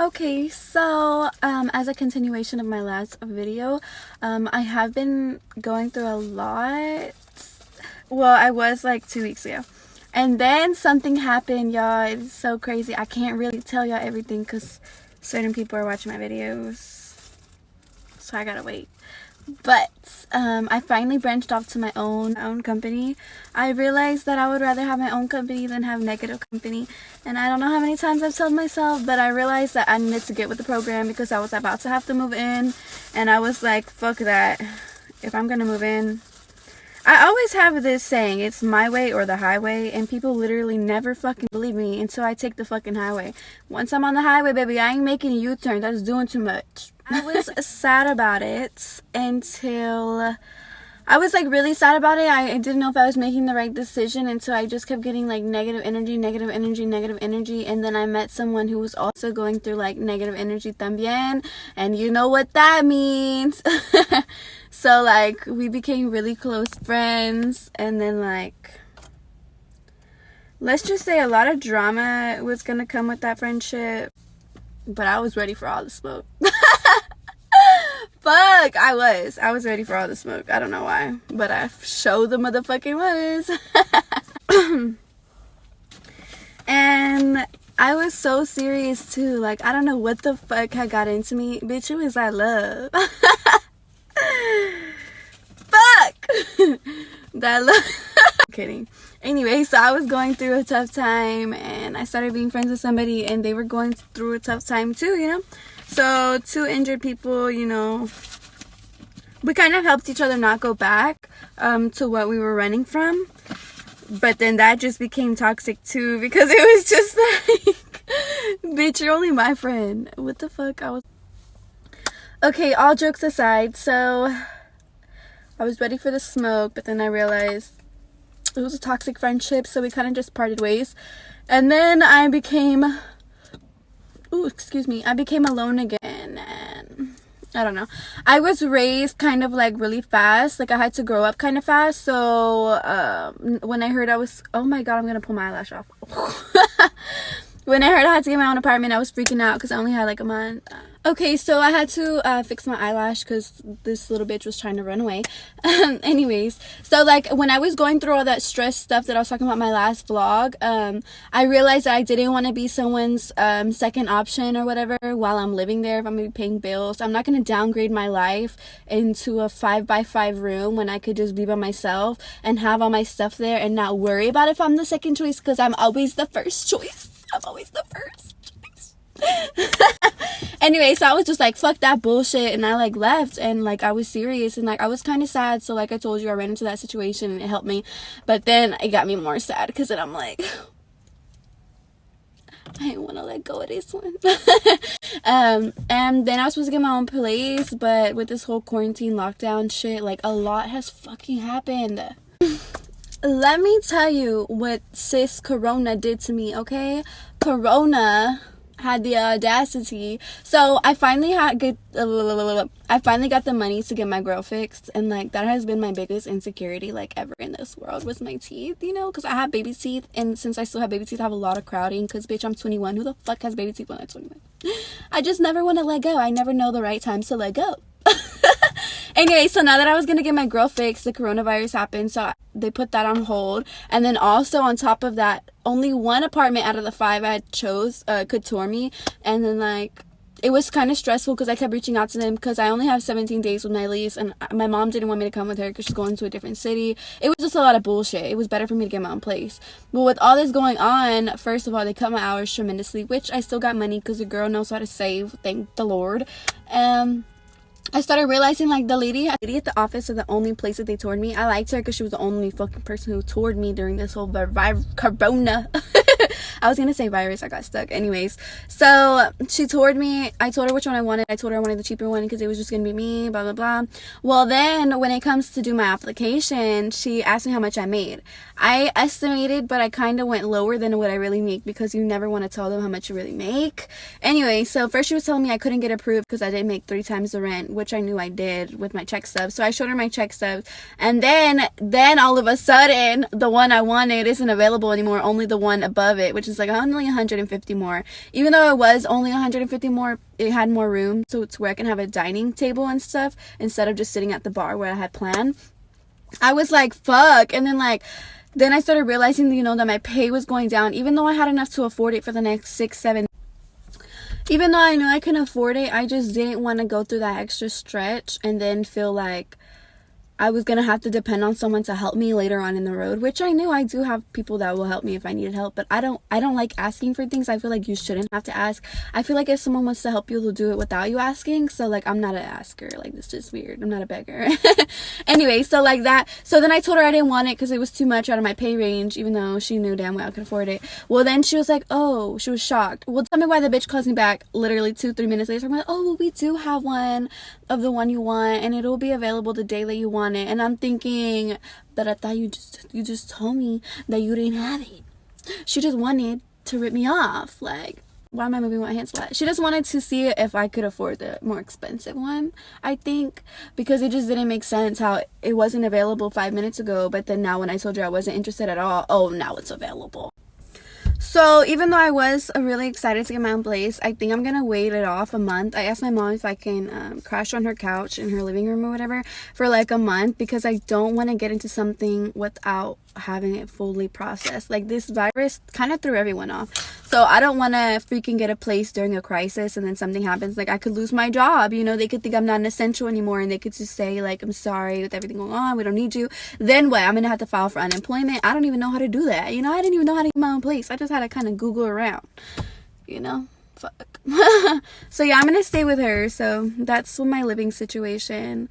Okay, so as a continuation of my last video, I have been going through a lot. Well, I was like 2 weeks ago, and then something happened, y'all. It's so crazy. I can't really tell y'all everything because certain people are watching my videos, so I gotta wait. But I finally branched off to my own company. I realized that I would rather have my own company than have negative company, and I don't know how many times I've told myself, but I realized that I needed to get with the program because I was about to have to move in, and I was like, fuck that. If I'm gonna move in, I always have this saying, it's my way or the highway, and people literally never fucking believe me until I take the fucking highway. Once I'm on the highway, baby, I ain't making a U-turn. That's doing too much. I was sad about it until I was like really sad about it. I didn't know if I was making the right decision until I just kept getting like negative energy, and then I met someone who was also going through like negative energy también, and you know what that means. So like we became really close friends, and then like let's just say a lot of drama was gonna come with that friendship, but I was ready for all the smoke. Fuck, I was ready for all the smoke. I don't know why, but I showed the motherfucking was. And I was so serious too. Like, I don't know what the fuck had got into me. Bitch, it was that love. Fuck. That love. I'm kidding. Anyway, so I was going through a tough time, and I started being friends with somebody, and they were going through a tough time too, you know? So, two injured people, you know, we kind of helped each other not go back to what we were running from. But then that just became toxic too, because it was just like, bitch, you're only my friend. What the fuck? Okay, all jokes aside, so I was ready for the smoke, but then I realized it was a toxic friendship, so we kind of just parted ways. And then I became alone again, and I don't know. I was raised kind of like really fast. Like I had to grow up kind of fast. So when I heard oh my god, I'm gonna pull my eyelash off. When I heard I had to get my own apartment, I was freaking out because I only had like a month. Okay, so I had to fix my eyelash because this little bitch was trying to run away. Anyways, so like when I was going through all that stress stuff that I was talking about in my last vlog, I realized that I didn't want to be someone's second option or whatever while I'm living there. If I'm going to be paying bills, I'm not going to downgrade my life into a 5x5 room when I could just be by myself and have all my stuff there and not worry about if I'm the second choice, because I'm always the first choice. I'm always the first choice. Anyway, so I was just like, fuck that bullshit, and I like left, and like I was serious, and like I was kind of sad. So like I told you, I ran into that situation and it helped me, but then it got me more sad because then I'm like, I didn't want to let go of this one. And then I was supposed to get my own place, but with this whole quarantine lockdown shit, like a lot has fucking happened. Let me tell you what sis Corona did to me, okay? Corona had the audacity. So I finally got the money to get my grill fixed, and like that has been my biggest insecurity like ever in this world was my teeth, you know, because I have baby teeth, and since I still have baby teeth, I have a lot of crowding because bitch, I'm 21. Who the fuck has baby teeth when I'm 21? I just never want to let go. I never know the right time to let go. Anyway, so now that I was gonna get my grill fixed, the coronavirus happened, so they put that on hold. And then also on top of that, only one apartment out of the 5 I chose could tour me. And then like it was kind of stressful because I kept reaching out to them because I only have 17 days with my lease, and my mom didn't want me to come with her because she's going to a different city. It was just a lot of bullshit. It was better for me to get my own place. But with all this going on, first of all, they cut my hours tremendously, which I still got money because the girl knows how to save, thank the Lord. I started realizing like the lady at the office are the only place that they toured me. I liked her because she was the only fucking person who toured me during this whole corona. I was gonna say virus, I got stuck. Anyways, so she toured me. I told her which one I wanted. I told her I wanted the cheaper one because it was just gonna be me, blah blah blah. Well, then when it comes to do my application, she asked me how much I made. I estimated, but I kind of went lower than what I really make because you never want to tell them how much you really make. Anyway, so first she was telling me I couldn't get approved because I didn't make 3 times the rent, which I knew I did with my check stubs. So I showed her my check stubs, and then all of a sudden the one I wanted isn't available anymore, only the one above it, it, which is like only 150 more. Even though it was only 150 more, it had more room, so it's where I can have a dining table and stuff instead of just sitting at the bar where I had planned. I was like, fuck. And then I started realizing, you know, that my pay was going down, even though I had enough to afford it for the next 6-7. Even though I knew I couldn't afford it, I just didn't want to go through that extra stretch and then feel like I was going to have to depend on someone to help me later on in the road, which I knew I do have people that will help me if I needed help, but I don't like asking for things. I feel like you shouldn't have to ask. I feel like if someone wants to help you, they'll do it without you asking. So like, I'm not an asker. Like, it's just weird. I'm not a beggar. Anyway, so like that. So then I told her I didn't want it because it was too much out of my pay range, even though she knew damn well I could afford it. Well, then she was like, oh, she was shocked. Well, tell me why the bitch calls me back literally 2-3 minutes later. I'm like, oh, well, we do have one of the one you want, and it'll be available the day that you want it. And I'm thinking, but I thought you just told me that you didn't have it. She just wanted to rip me off. Like, why am I moving my hands flat? She just wanted to see if I could afford the more expensive one, I think, because it just didn't make sense how it wasn't available 5 minutes ago, but then now when I told her I wasn't interested at all, oh, now it's available. So even though I was really excited to get my own place, I think I'm gonna wait it off a month. I asked my mom if I can crash on her couch in her living room or whatever for like a month, because I don't want to get into something without having it fully processed. Like, this virus kind of threw everyone off, so I don't want to freaking get a place during a crisis and then something happens. Like, I could lose my job, you know, they could think I'm not an essential anymore, and they could just say like, I'm sorry with everything going on, we don't need you. Then what? I'm gonna have to file for unemployment. I don't even know how to do that, you know. I didn't even know how to get my own place. I just had to kind of Google around, you know. Fuck. So yeah, I'm gonna stay with her. So that's my living situation.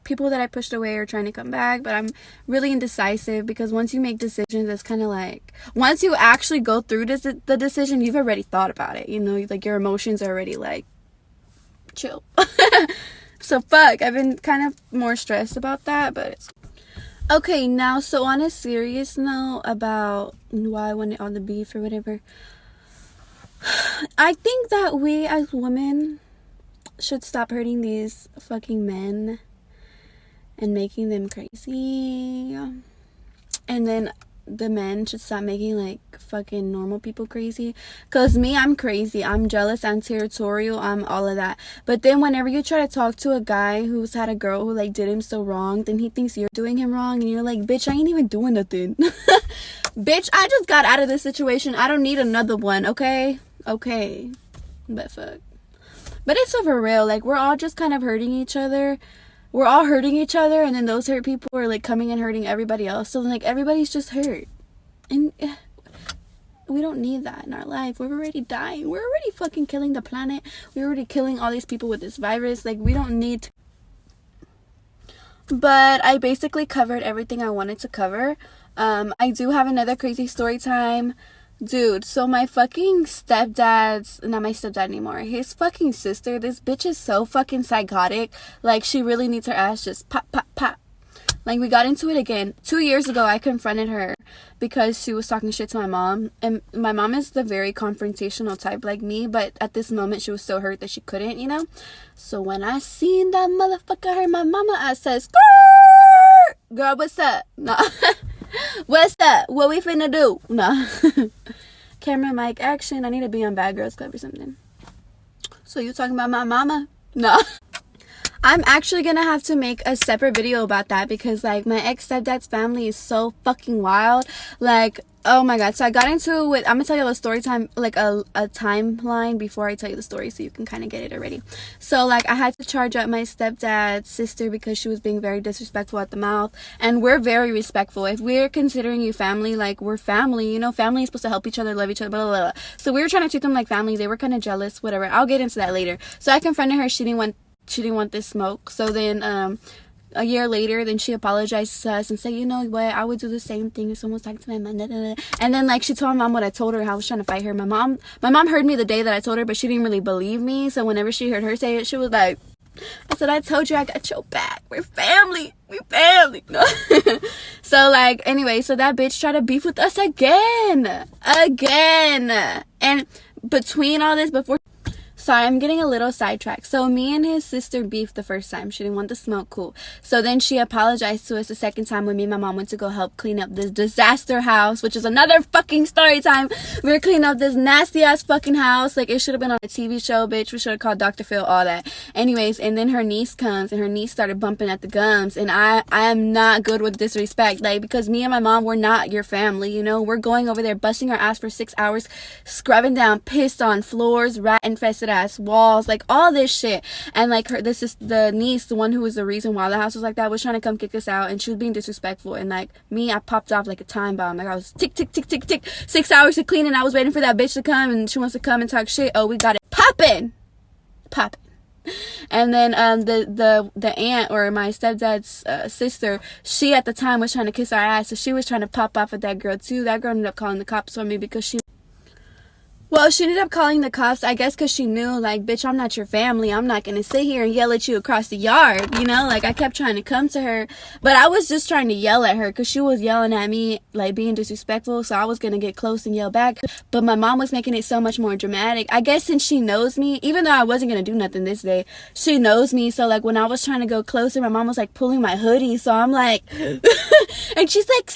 People that I pushed away are trying to come back, but I'm really indecisive, because once you make decisions, it's kind of like, once you actually go through the decision, you've already thought about it, you know, like your emotions are already like, chill. So fuck, I've been kind of more stressed about that, but it's okay. Now, so on a serious note about why I wanted all the beef or whatever, I think that we as women should stop hurting these fucking men and making them crazy, and then the men should stop making like fucking normal people crazy. Cause me, I'm crazy, I'm jealous, I'm territorial, I'm all of that. But then whenever you try to talk to a guy who's had a girl who like did him so wrong, then he thinks you're doing him wrong, and you're like, bitch, I ain't even doing nothing. Bitch, I just got out of this situation, I don't need another one. Okay, but fuck. But it's so for real, like, we're all just kind of hurting each other. We're all hurting each other, and then those hurt people are like coming and hurting everybody else. So like, everybody's just hurt, and we don't need that in our life. We're already dying. We're already fucking killing the planet. We're already killing all these people with this virus. Like, we don't need to. But I basically covered everything I wanted to cover. I do have another crazy story time. Dude, so my fucking stepdad's, not my stepdad anymore, his fucking sister, this bitch is so fucking psychotic. Like, she really needs her ass just pop, pop, pop. Like, we got into it again. 2 years ago, I confronted her because she was talking shit to my mom. And my mom is the very confrontational type like me, but at this moment, she was so hurt that she couldn't, you know? So when I seen that motherfucker hurt my mama, I said, skirt! Girl, what's up? No. What's up? What we finna do? No. Camera, mic, action. I need to be on Bad Girls Club or something. So you talking about my mama? No. I'm actually gonna have to make a separate video about that, because like, my ex-stepdad's family is so fucking wild. Like, oh my god. So I got into it with, I'm gonna tell you a story time, like a timeline before I tell you the story, so you can kind of get it already. So like, I had to charge up my stepdad's sister because she was being very disrespectful at the mouth, and we're very respectful. If we're considering you family, like, we're family, you know. Family is supposed to help each other, love each other, blah, blah, blah. So we were trying to treat them like family. They were kind of jealous, whatever. I'll get into that later. So I confronted her. She didn't want this smoke. So then a year later, then she apologized to us and said, you know what, I would do the same thing if someone was talking to my mom. And then like, she told my mom what I told her, how I was trying to fight her. My mom heard me the day that I told her, but she didn't really believe me. So whenever she heard her say it, she was like, I said, I told you I got your back. We're family. No. So like, anyway, so that bitch tried to beef with us again. And between all this, sorry, I'm getting a little sidetracked. So me and his sister beefed the first time. She didn't want the smoke, cool. So then she apologized to us the second time when me and my mom went to go help clean up this disaster house, which is another fucking story time. We were cleaning up this nasty ass fucking house. Like, it should have been on a TV show, bitch. We should have called Dr. Phil, all that. Anyways, and then her niece comes, and her niece started bumping at the gums, and I am not good with disrespect, like, because me and my mom, we're not your family, you know. We're going over there busting our ass for 6 hours, scrubbing down, pissed on floors, rat infested ass walls, like all this shit. And like, this is the niece, the one who was the reason why the house was like that, was trying to come kick us out, and she was being disrespectful. And like me, I popped off like a time bomb. Like, I was tick tick tick tick tick, 6 hours to clean, and I was waiting for that bitch to come, and she wants to come and talk shit. Oh, we got it popping. And then the aunt, or my stepdad's sister, she at the time was trying to kiss our ass, so she was trying to pop off at that girl too. That girl ended up calling the cops on me because she ended up calling the cops, I guess, because she knew, like, bitch, I'm not your family. I'm not going to sit here and yell at you across the yard, you know? Like, I kept trying to come to her, but I was just trying to yell at her because she was yelling at me, like, being disrespectful, so I was going to get close and yell back. But my mom was making it so much more dramatic. I guess since she knows me, even though I wasn't going to do nothing this day, she knows me. So, like, when I was trying to go closer, my mom was, like, pulling my hoodie, so I'm like, and she's like,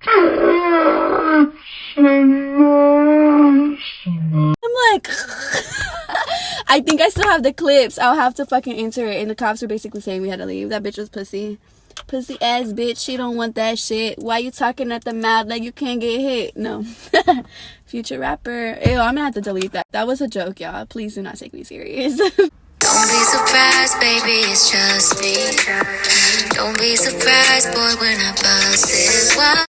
I'm like, I think I still have the clips. I'll have to fucking enter it. And the cops were basically saying we had to leave. That bitch was pussy. Pussy ass bitch. She don't want that shit. Why you talking at the mouth like you can't get hit? No. Future rapper. Ew, I'm gonna have to delete that. That was a joke, y'all. Please do not take me serious. Don't be surprised, baby, it's just me. Don't be surprised, boy, when I bust it. Why?